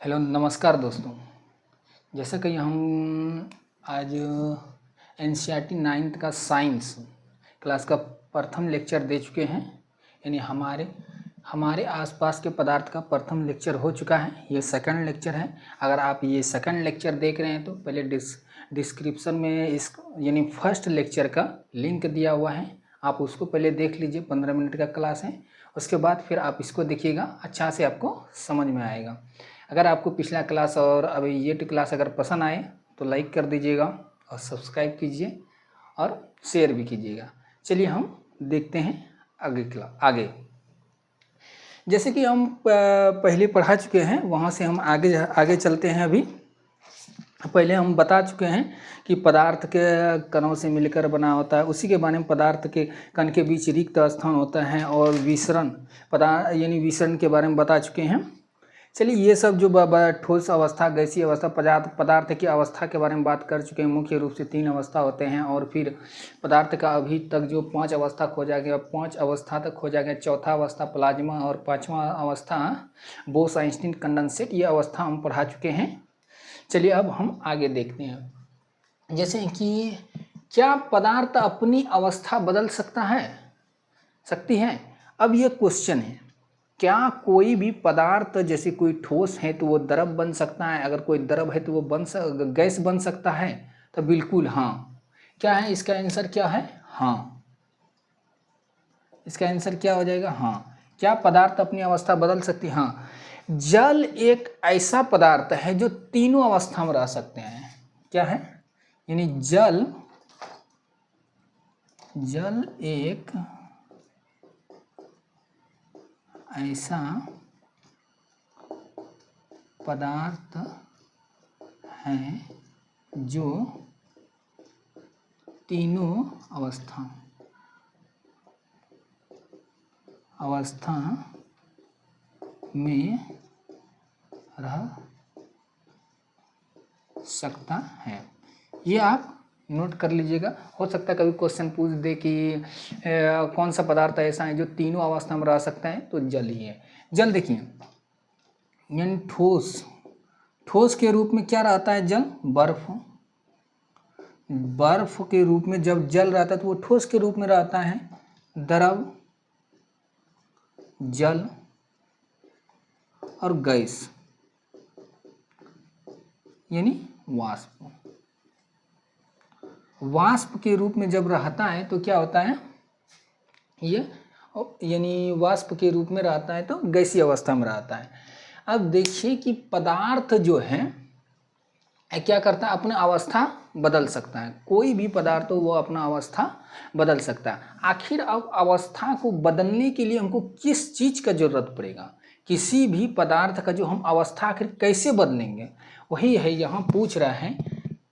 Hello नमस्कार दोस्तों। जैसा कि हम आज एनसीईआरटी 9th का साइंस क्लास का प्रथम लेक्चर दे चुके हैं, यानी हमारे आसपास के पदार्थ का प्रथम लेक्चर हो चुका है। ये सेकंड लेक्चर है। अगर आप ये सेकंड लेक्चर देख रहे हैं तो पहले डिस्क्रिप्शन में इस यानी फर्स्ट लेक्चर का लिंक दिया हुआ है, आप उसको पहले देख लीजिए। 15 मिनट का क्लास है, उसके बाद फिर आप इसको देखिएगा, अच्छा से आपको समझ में आएगा। अगर आपको पिछला क्लास और अभी ये क्लास अगर पसंद आए तो लाइक कर दीजिएगा और सब्सक्राइब कीजिए और शेयर भी कीजिएगा। चलिए हम देखते हैं आगे। जैसे कि हम पहले पढ़ा चुके हैं, वहाँ से हम आगे चलते हैं। अभी पहले हम बता चुके हैं कि पदार्थ के कणों से मिलकर बना होता है, उसी के बारे में पदार्थ के कण के बीच रिक्त स्थान होता है और विसरण यानी विसरण के बारे में बता चुके हैं। चलिए ये सब जो ठोस अवस्था, गैसीय अवस्था, पदार्थ की अवस्था के बारे में बात कर चुके हैं। मुख्य रूप से 3 अवस्था होते हैं और फिर पदार्थ का अभी तक जो 5 अवस्था खोजा गया, 5 अवस्था तक खोजा गया। चौथा अवस्था प्लाज्मा और 5वां अवस्था बोस-आइंस्टीन कंडेंसेट, ये अवस्था हम पढ़ा चुके हैं। चलिए अब हम आगे देखते हैं। जैसे कि क्या पदार्थ अपनी अवस्था बदल सकती है? अब ये क्वेश्चन है, क्या कोई भी पदार्थ, जैसे कोई ठोस है तो वो द्रव बन सकता है, अगर कोई द्रव है तो वो गैस बन सकता है? तो बिल्कुल हाँ। क्या है इसका आंसर? क्या है? हाँ। इसका आंसर क्या हो जाएगा? हाँ। क्या पदार्थ अपनी अवस्था बदल सकती है? हाँ। जल एक ऐसा पदार्थ है जो तीनों अवस्था में रह सकते हैं। क्या है? यानी जल एक ऐसा पदार्थ है जो तीनों अवस्था में रह सकता है। ये आप नोट कर लीजिएगा। हो सकता है कभी क्वेश्चन पूछ दे कि कौन सा पदार्थ ऐसा है जो तीनों अवस्था में रह सकता है, तो जल ही है। जल देखिए, यानी ठोस के रूप में क्या रहता है? जल बर्फ के रूप में जब जल रहता है तो वो ठोस के रूप में रहता है। द्रव, जल और गैस यानी वाष्प के रूप में जब रहता है तो क्या होता है? ये यानी वाष्प के रूप में रहता है तो गैसीय अवस्था में रहता है। अब देखिए कि पदार्थ जो है क्या करता है? अपना अवस्था बदल सकता है। कोई भी पदार्थ हो वो अपना अवस्था बदल सकता है। आखिर अब अवस्था को बदलने के लिए हमको किस चीज़ का जरूरत पड़ेगा? किसी भी पदार्थ का जो हम अवस्था आखिर कैसे बदलेंगे, वही है यहाँ पूछ रहा है।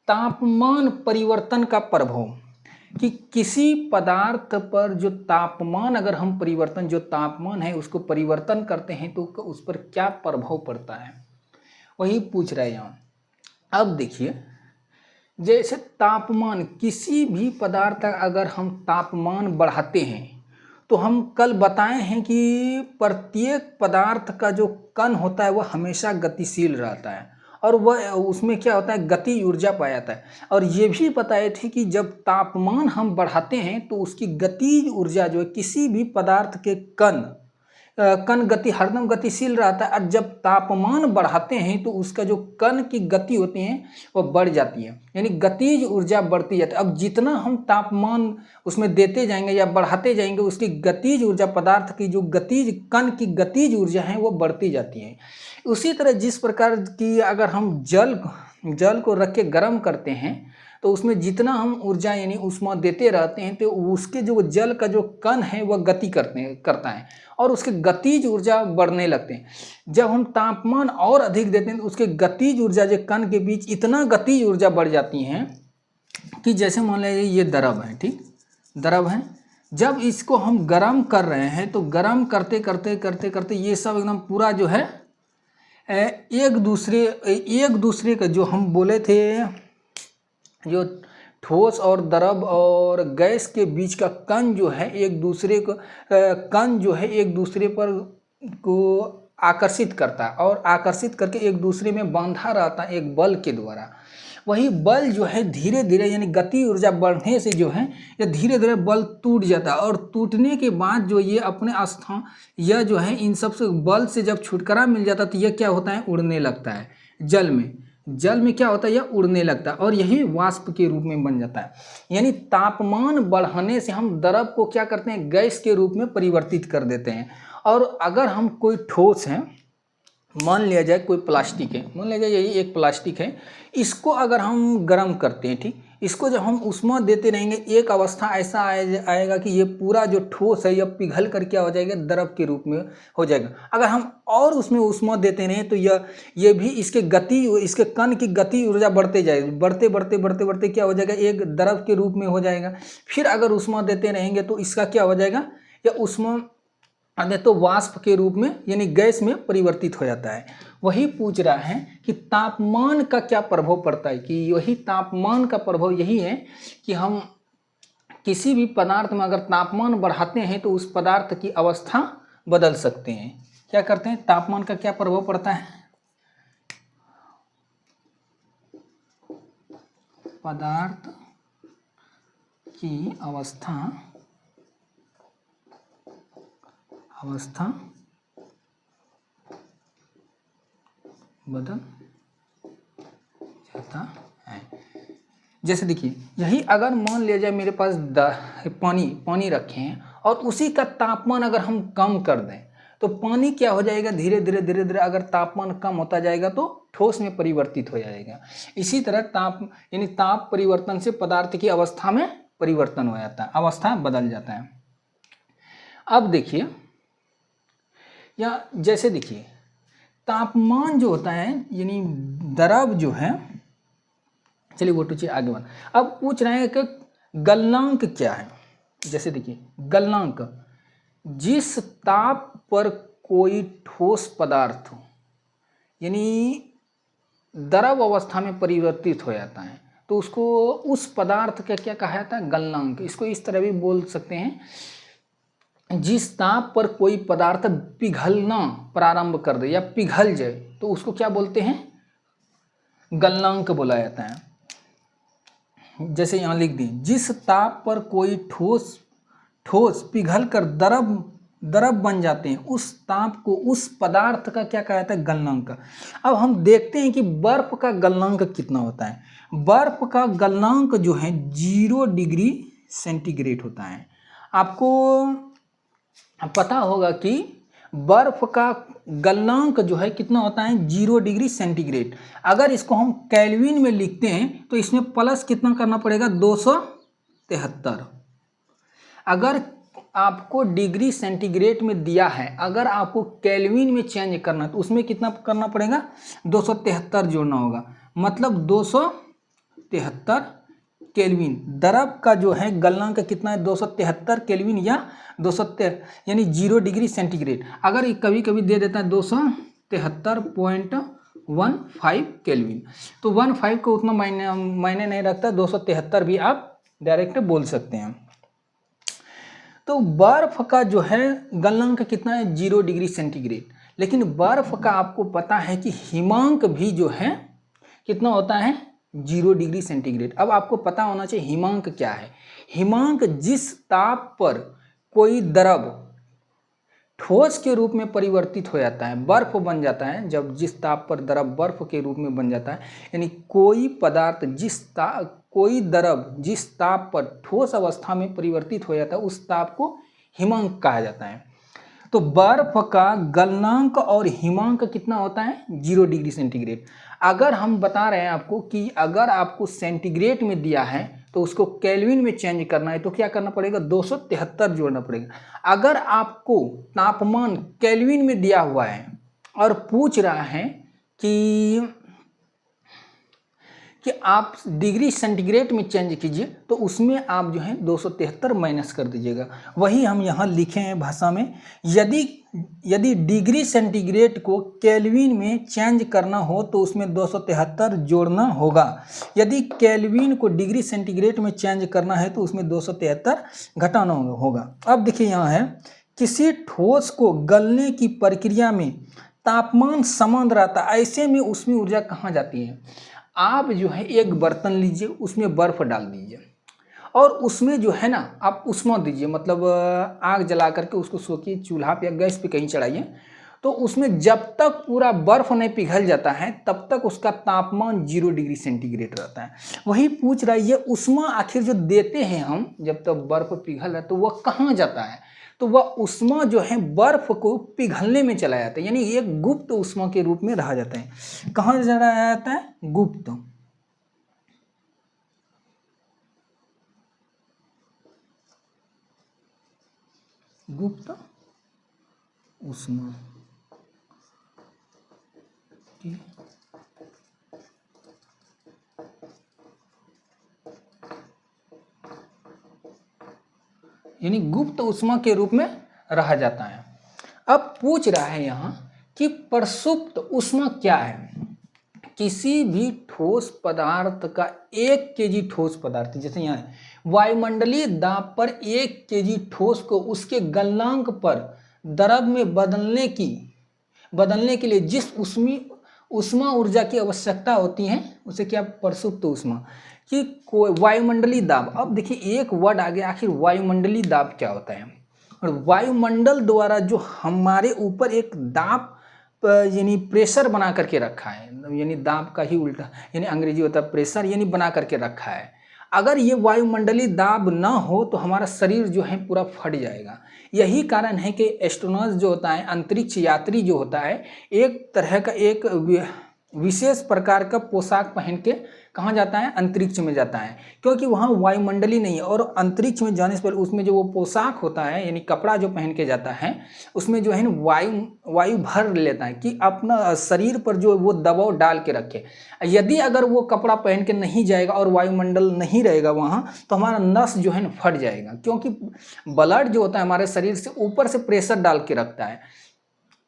तापमान परिवर्तन का प्रभाव, कि किसी पदार्थ पर जो तापमान, अगर हम जो तापमान है उसको परिवर्तन करते हैं तो उस पर क्या प्रभाव पड़ता है, वही पूछ रहा है यहाँ। अब देखिए, जैसे तापमान, किसी भी पदार्थ का अगर हम तापमान बढ़ाते हैं तो हम कल बताए हैं कि प्रत्येक पदार्थ का जो कण होता है वह हमेशा गतिशील रहता है और वह उसमें क्या होता है? गति ऊर्जा पाया जाता है। और ये भी बताए थे कि जब तापमान हम बढ़ाते हैं तो उसकी गतिज ऊर्जा जो है, किसी भी पदार्थ के कण गति हरदम गतिशील रहता है और जब तापमान बढ़ाते हैं तो उसका जो कण की गति होती है वह बढ़ जाती है, यानी गतिज ऊर्जा बढ़ती जाती है। अब जितना हम तापमान उसमें देते जाएंगे या बढ़ाते जाएंगे, उसकी गतिज ऊर्जा, पदार्थ की जो कण की गतिज ऊर्जा है वो बढ़ती जाती है। उसी तरह जिस प्रकार की अगर हम जल को रख के गर्म करते हैं तो उसमें जितना हम ऊर्जा यानी ऊष्मा देते रहते हैं तो उसके जो जल का जो कण है वह गति करता है और उसके गतिज ऊर्जा बढ़ने लगते हैं। जब हम तापमान और अधिक देते हैं तो उसके गतिज ऊर्जा जो कण के बीच इतना गतिज ऊर्जा बढ़ जाती है कि जैसे मान लीजिए ये द्रव है, ठीक, द्रव है। जब इसको हम गर्म कर रहे हैं तो गर्म करते करते ये सब एकदम पूरा जो है एक दूसरे का, जो हम बोले थे, जो ठोस और द्रव और गैस के बीच का कण जो है एक दूसरे पर को आकर्षित करता है और आकर्षित करके एक दूसरे में बांधा रहता है एक बल के द्वारा। वही बल जो है धीरे धीरे यानी गति ऊर्जा बढ़ने से जो है ये धीरे धीरे बल टूट जाता है और टूटने के बाद जो ये अपने स्थान यह जो है इन सब से बल से जब छुटकारा मिल जाता है तो यह क्या होता है, उड़ने लगता है जल में। जल में क्या होता है, यह उड़ने लगता है और यही वाष्प के रूप में बन जाता है। यानी तापमान बढ़ने से हम द्रव को क्या करते हैं, गैस के रूप में परिवर्तित कर देते हैं। और अगर हम कोई ठोस है, मान लिया जाए कोई प्लास्टिक है, मान लिया जाए यही एक प्लास्टिक है, इसको अगर हम गर्म करते हैं, ठीक, इसको जब हम उष्मा देते रहेंगे एक अवस्था ऐसा आएगा कि ये पूरा जो ठोस है यह पिघल कर क्या हो जाएगा, द्रव के रूप में हो जाएगा। अगर हम और उसमें उष्मा देते रहें तो ये भी इसके कण की गति ऊर्जा बढ़ते जाएगी, बढ़ते बढ़ते बढ़ते बढ़ते क्या हो जाएगा, एक द्रव के रूप में हो जाएगा। फिर अगर उष्मा देते रहेंगे तो इसका क्या हो जाएगा, या उष्मा तो वाष्प के रूप में यानी गैस में परिवर्तित हो जाता है। वही पूछ रहा है कि तापमान का क्या प्रभाव पड़ता है, कि वही तापमान का प्रभाव यही है कि हम किसी भी पदार्थ में अगर तापमान बढ़ाते हैं तो उस पदार्थ की अवस्था बदल सकते हैं। क्या करते हैं, तापमान का क्या प्रभाव पड़ता है, पदार्थ की अवस्था बदल जाता है। जैसे देखिए, यही अगर मान लिया जाए मेरे पास पानी रखे हैं और उसी का तापमान अगर हम कम कर दें तो पानी क्या हो जाएगा, धीरे धीरे अगर तापमान कम होता जाएगा तो ठोस में परिवर्तित हो जाएगा। इसी तरह ताप परिवर्तन से पदार्थ की अवस्था में परिवर्तन हो जाता है, अवस्था बदल जाता है। अब देखिए, या जैसे देखिए तापमान जो होता है यानी द्रव जो है, चलिए वो तो चीज़ आगे बढ़। अब पूछ रहे हैं कि गलनांक क्या है। जैसे देखिए गलनांक, जिस ताप पर कोई ठोस पदार्थ यानी द्रव अवस्था में परिवर्तित हो जाता है तो उसको उस पदार्थ का क्या कहा जाता है, गलनांक। इसको इस तरह भी बोल सकते हैं, जिस ताप पर कोई पदार्थ पिघलना प्रारंभ कर दे या पिघल जाए तो उसको क्या बोलते हैं, गलनांक बोला जाता है। जैसे यहाँ लिख दी, जिस ताप पर कोई ठोस पिघल कर द्रव बन जाते हैं उस ताप को, उस पदार्थ का क्या कहा जाता है, गलनांक। अब हम देखते हैं कि बर्फ का गलनांक कितना होता है। बर्फ का गलनांक जो है 0 डिग्री सेंटीग्रेड होता है। आपको पता होगा कि बर्फ का गलनांक जो है कितना होता है, 0 डिग्री सेंटीग्रेड। अगर इसको हम केल्विन में लिखते हैं तो इसमें प्लस कितना करना पड़ेगा, 273। अगर आपको डिग्री सेंटीग्रेड में दिया है, अगर आपको केल्विन में चेंज करना है तो उसमें कितना करना पड़ेगा, 273 जोड़ना होगा। मतलब 273 केल्विन। द्रव का जो है गलनांक कितना है, 273 केल्विन या 273 यानी 0 डिग्री सेंटीग्रेड। अगर कभी कभी दे देता है 273.15 केल्विन तो 15 को उतना मायने नहीं रखता, 273 भी आप डायरेक्ट बोल सकते हैं। तो बर्फ का जो है गलनांक कितना है, 0 डिग्री सेंटीग्रेड। लेकिन बर्फ का आपको पता है कि हिमांक भी जो है कितना होता है, 0 डिग्री सेंटीग्रेड। अब आपको पता होना चाहिए हिमांक क्या है। हिमांक जिस ताप पर कोई द्रव ठोस के रूप में परिवर्तित हो जाता है, बर्फ बन जाता है, जब जिस ताप पर द्रव बर्फ के रूप में बन जाता है, यानी कोई पदार्थ कोई द्रव जिस ताप पर ठोस अवस्था में परिवर्तित हो जाता है उस ताप को हिमांक कहा जाता है। तो बर्फ का गलनांक और हिमांक कितना होता है, 0 डिग्री सेंटीग्रेड। अगर हम बता रहे हैं आपको कि अगर आपको सेंटीग्रेड में दिया है तो उसको केल्विन में चेंज करना है तो क्या करना पड़ेगा, 273 जोड़ना पड़ेगा। अगर आपको तापमान केल्विन में दिया हुआ है और पूछ रहा है कि आप डिग्री सेंटीग्रेड में चेंज कीजिए तो उसमें आप जो है 273 माइनस कर दीजिएगा। वही हम यहाँ लिखे हैं भाषा में, यदि डिग्री सेंटीग्रेड को केल्विन में चेंज करना हो तो उसमें 273 जोड़ना होगा। यदि केल्विन को डिग्री सेंटीग्रेड में चेंज करना है तो उसमें 273 घटाना होगा। अब देखिए यहाँ है, किसी ठोस को गलने की प्रक्रिया में तापमान समान रहता है, ऐसे में उसमें ऊर्जा कहाँ जाती है। आप जो है एक बर्तन लीजिए, उसमें बर्फ़ डाल दीजिए और उसमें जो है ना आप उष्मा दीजिए, मतलब आग जला करके उसको सोखिए, चूल्हा पे या गैस पे कहीं चढ़ाइए, तो उसमें जब तक पूरा बर्फ़ नहीं पिघल जाता है तब तक उसका तापमान 0 डिग्री सेंटीग्रेड रहता है। वही पूछ रहा है ये उष्मा आखिर जो देते हैं हम, जब तक बर्फ़ पिघल रहा है तो वह कहाँ जाता है, तो वह उष्मा जो है बर्फ़ को पिघलने में चला जाता है, यानी एक गुप्त उष्मा के रूप में रहा जाता है। कहाँ चला जाता है, गुप्त। गुप्त उष्मा की यानी गुप्त उष्मा के रूप में रहा जाता है। अब पूछ रहा है यहाँ कि प्रसुप्त उष्मा क्या है। किसी भी ठोस पदार्थ का 1 केजी ठोस पदार्थ, जैसे यहाँ है, वायुमंडलीय दाब पर 1 केजी ठोस को उसके गलनांक पर द्रव में बदलने के लिए जिस उष्मा ऊर्जा की आवश्यकता होती है उसे क्या, प्रसुप्त उष्मा कि वायुमंडलीय दाब। अब देखिए एक वर्ड आ गया, आखिर वायुमंडलीय दाब क्या होता है। और वायुमंडल द्वारा जो हमारे ऊपर एक दाब यानी प्रेशर बना करके रखा है, यानी दाब का ही उल्टा, यानी अंग्रेजी होता है प्रेशर, यानी बना करके रखा है। अगर ये वायुमंडलीय दाब ना हो तो हमारा शरीर जो है पूरा फट जाएगा। यही कारण है कि एस्ट्रोनॉट जो होता है, अंतरिक्ष यात्री जो होता है, एक तरह का एक विशेष प्रकार का पोशाक पहन के कहाँ जाता है, अंतरिक्ष में जाता है, क्योंकि वहाँ वायुमंडली नहीं है। और अंतरिक्ष में जाने से पहले उसमें जो वो पोशाक होता है, यानी कपड़ा जो पहन के जाता है, उसमें जो है ना वायु भर लेता है कि अपना शरीर पर जो वो दबाव डाल के रखे। यदि अगर वो कपड़ा पहन के नहीं जाएगा और वायुमंडल नहीं रहेगा वहाँ, तो हमारा नस जो है ना फट जाएगा, क्योंकि ब्लड जो होता है हमारे शरीर से ऊपर से प्रेशर डाल के रखता है,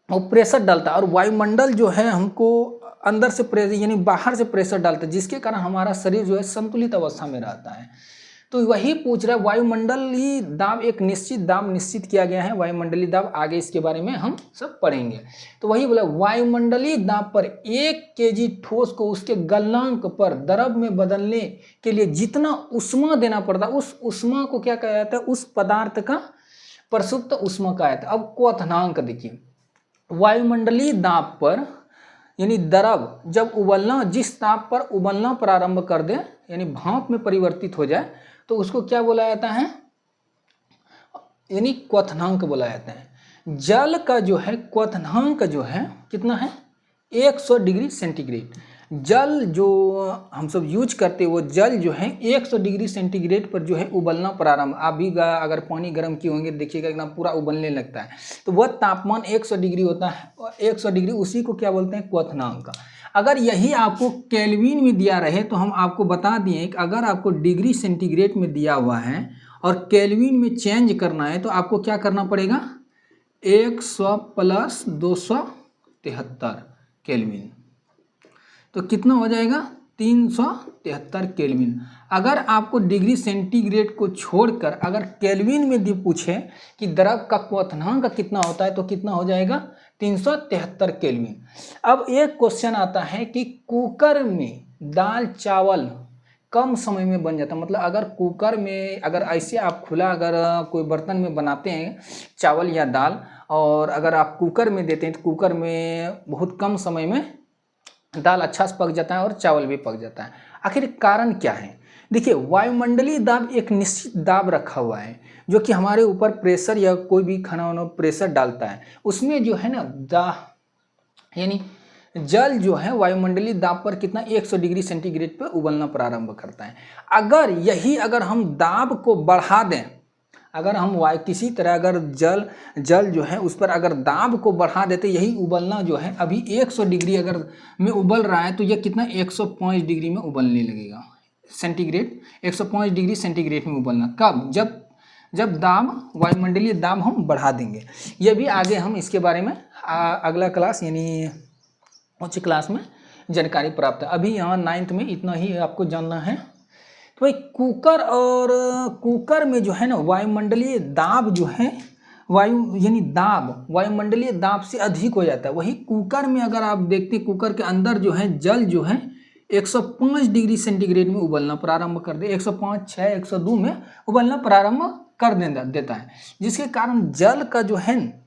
वो प्रेशर डालता है, और वायुमंडल जो है हमको अंदर से प्रेशर यानी बाहर से प्रेशर डालता है, जिसके कारण हमारा शरीर जो है संतुलित अवस्था में रहता है। तो वही पूछ रहा है, वायुमंडलीय दाब एक निश्चित दाब निश्चित किया गया है, वायुमंडलीय दाब आगे इसके बारे में हम सब पढ़ेंगे। तो वही बोला, वायुमंडलीय दाब पर 1 केजी ठोस को उसके गलनांक पर द्रव में बदलने के लिए जितना उष्मा देना पड़ता है, उस उष्मा को क्या कहा जाता है, उस पदार्थ का प्रसुप्त उष्मा कहा जाता है। अब क्वथनांक देखिए, वायुमंडलीय दाब पर यानी द्रव जब उबलना, जिस ताप पर उबलना प्रारंभ कर दे, यानी भाप में परिवर्तित हो जाए, तो उसको क्या बोला जाता है, यानी क्वथनांक बोला जाता है। जल का जो है क्वथनांक जो है कितना है, 100 डिग्री सेंटीग्रेड। जल जो हम सब यूज करते हैं वो जल जो है 100 डिग्री सेंटीग्रेड पर जो है उबलना प्रारंभ, आप भी अगर पानी गर्म किए होंगे देखिएगा एकदम पूरा उबलने लगता है, तो वह तापमान 100 डिग्री होता है। 100 डिग्री उसी को क्या बोलते हैं, क्वथनांक। अगर यही आपको केल्विन में दिया रहे तो हम आपको बता दिए कि अगर आपको डिग्री सेंटीग्रेड में दिया हुआ है और केल्विन में चेंज करना है तो आपको क्या करना पड़ेगा, 100 प्लस 273 केल्विन, तो कितना हो जाएगा, 373 केल्विन। अगर आपको डिग्री सेंटीग्रेड को छोड़कर अगर केल्विन में पूछे कि द्रव का क्वथनांक कितना होता है तो कितना हो जाएगा, 373 केल्विन। अब एक क्वेश्चन आता है कि कुकर में दाल चावल कम समय में बन जाता है, मतलब अगर कुकर में अगर ऐसे आप खुला अगर कोई बर्तन में बनाते हैं चावल या दाल, और अगर आप कुकर में देते हैं तो कुकर में बहुत कम समय में दाल अच्छा से पक जाता है और चावल भी पक जाता है। आखिर कारण क्या है, देखिए वायुमंडलीय दाब एक निश्चित दाब रखा हुआ है जो कि हमारे ऊपर प्रेशर या कोई भी खाना वाना प्रेशर डालता है, उसमें जो है ना यानी जल जो है वायुमंडलीय दाब पर कितना, 100 डिग्री सेंटीग्रेड पर उबलना प्रारंभ करता है। अगर हम दाब को बढ़ा दें, अगर हम किसी तरह अगर जल जो है उस पर अगर दाब को बढ़ा देते, यही उबलना जो है अभी 100 डिग्री अगर में उबल रहा है तो यह कितना, 105 डिग्री में उबलने लगेगा सेंटीग्रेड, 105 डिग्री सेंटीग्रेड में उबलना। कब, जब दाब वायुमंडलीय दाब हम बढ़ा देंगे। ये भी आगे हम इसके बारे में अगला क्लास यानी उच्च क्लास में जानकारी प्राप्त है। अभी यहाँ 9th में इतना ही आपको जानना है। तो भाई कुकर में जो है ना वायुमंडलीय दाब जो है वायु यानी दाब वायुमंडलीय दाब से अधिक हो जाता है। वही कुकर में अगर आप देखते हैं, कुकर के अंदर जो है जल जो है 105 डिग्री सेंटीग्रेड में उबलना प्रारंभ कर दे, 105, 6, 102 में उबलना प्रारंभ कर देता है, जिसके कारण जल का जो है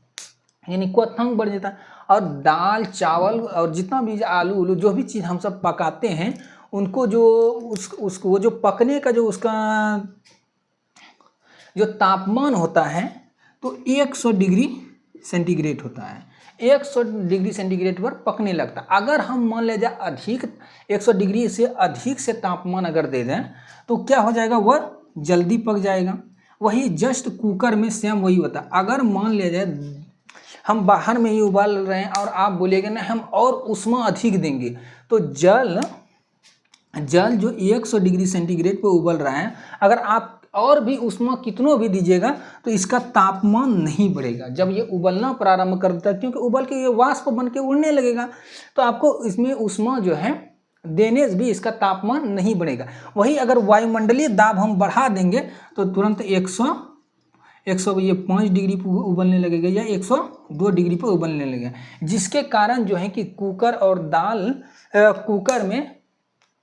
यानी क्वथनांक बढ़ जाता है। और दाल चावल और जितना भी आलू उलू जो भी चीज़ हम सब पकाते हैं उनको जो उसको वो जो पकने का जो उसका जो तापमान होता है तो 100 डिग्री सेंटीग्रेड होता है। 100 डिग्री सेंटीग्रेड पर पकने लगता है। अगर हम मान ले जाए अधिक 100 डिग्री से अधिक से तापमान अगर दे दें तो क्या हो जाएगा, वह जल्दी पक जाएगा। वही जस्ट कुकर में सेम वही होता है। अगर मान लिया जाए हम बाहर में ही उबाल रहे हैं और आप बोलेंगे ना हम और ऊष्मा अधिक देंगे, तो जल जो 100 डिग्री सेंटीग्रेड पर उबल रहा है, अगर आप और भी ऊष्मा कितनों भी दीजिएगा तो इसका तापमान नहीं बढ़ेगा। जब ये उबलना प्रारंभ करता है, क्योंकि उबल के ये वाष्प बन के उड़ने लगेगा, तो आपको इसमें ऊष्मा जो है देने से भी इसका तापमान नहीं बढ़ेगा। वही अगर वायुमंडलीय दाब हम बढ़ा देंगे तो तुरंत 100 ये 5 डिग्री पर उबलने लगेगा या 102 डिग्री पर उबलने लगेगा, जिसके कारण जो है कि कुकर में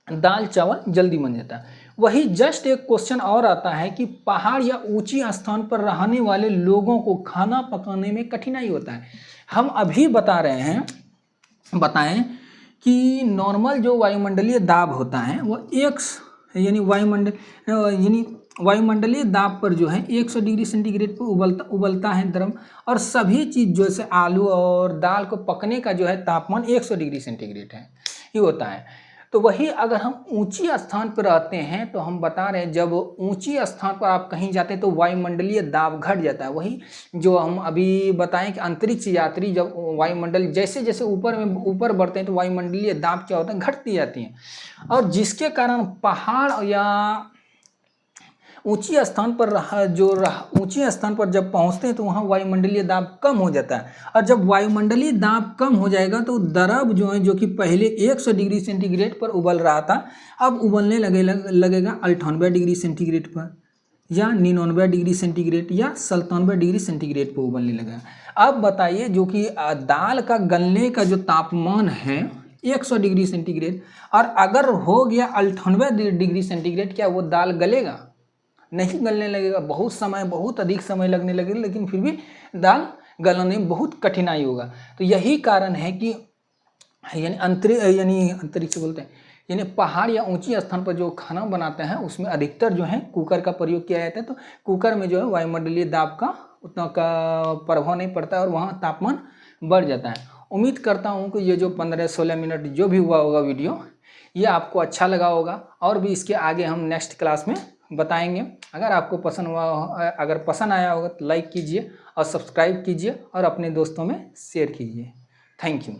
दाल चावल जल्दी बन जाता है। वही जस्ट एक क्वेश्चन और आता है कि पहाड़ या ऊंची स्थान पर रहने वाले लोगों को खाना पकाने में कठिनाई होता है। हम अभी बताएं कि नॉर्मल जो वायुमंडलीय दाब होता है वो वायुमंडलीय दाब पर जो है 100 डिग्री सेंटीग्रेड पर उबलता है द्रव, और सभी चीज़ जैसे आलू और दाल को पकने का जो है तापमान 100 डिग्री सेंटीग्रेड है ये होता है। तो वही अगर हम ऊंची स्थान पर रहते हैं तो हम बता रहे हैं जब ऊंची स्थान पर आप कहीं जाते हैं तो वायुमंडलीय दाब घट जाता है। वही जो हम अभी बताएं कि अंतरिक्ष यात्री जब वायुमंडल जैसे जैसे ऊपर बढ़ते हैं तो वायुमंडलीय दाब क्या होता है, घटती जाती है, और जिसके कारण पहाड़ या ऊंची स्थान पर जब पहुंचते हैं तो वहाँ वायुमंडलीय दाब कम हो जाता है। और जब वायुमंडलीय दाब कम हो जाएगा तो द्रव जो है जो कि पहले 100 डिग्री सेंटीग्रेड पर उबल रहा था अब उबलने लगेगा 98 डिग्री सेंटीग्रेड पर या 99 डिग्री सेंटीग्रेड या 97 डिग्री सेंटीग्रेड पर उबलने लगेगा। अब बताइए जो कि दाल का गलने का जो तापमान है 100 डिग्री सेंटीग्रेड, और अगर हो गया 98 डिग्री सेंटीग्रेड, क्या वो दाल गलेगा? नहीं गलने लगेगा, बहुत अधिक समय लगने लगेगा, लेकिन फिर भी दाल गलने में बहुत कठिनाई होगा। तो यही कारण है कि अंतरिक्ष बोलते हैं यानी पहाड़ या ऊंची स्थान पर जो खाना बनाते हैं उसमें अधिकतर जो है कुकर का प्रयोग किया जाता है। तो कुकर में जो है वायुमंडलीय दाब का उतना का प्रभाव नहीं पड़ता है और वहाँ तापमान बढ़ जाता है। उम्मीद करता हूँ कि ये जो 15-16 मिनट जो भी हुआ होगा वीडियो ये आपको अच्छा लगा होगा, और भी इसके आगे हम नेक्स्ट क्लास में बताएंगे। अगर आपको पसंद आया होगा तो लाइक कीजिए और सब्सक्राइब कीजिए और अपने दोस्तों में शेयर कीजिए। Thank you.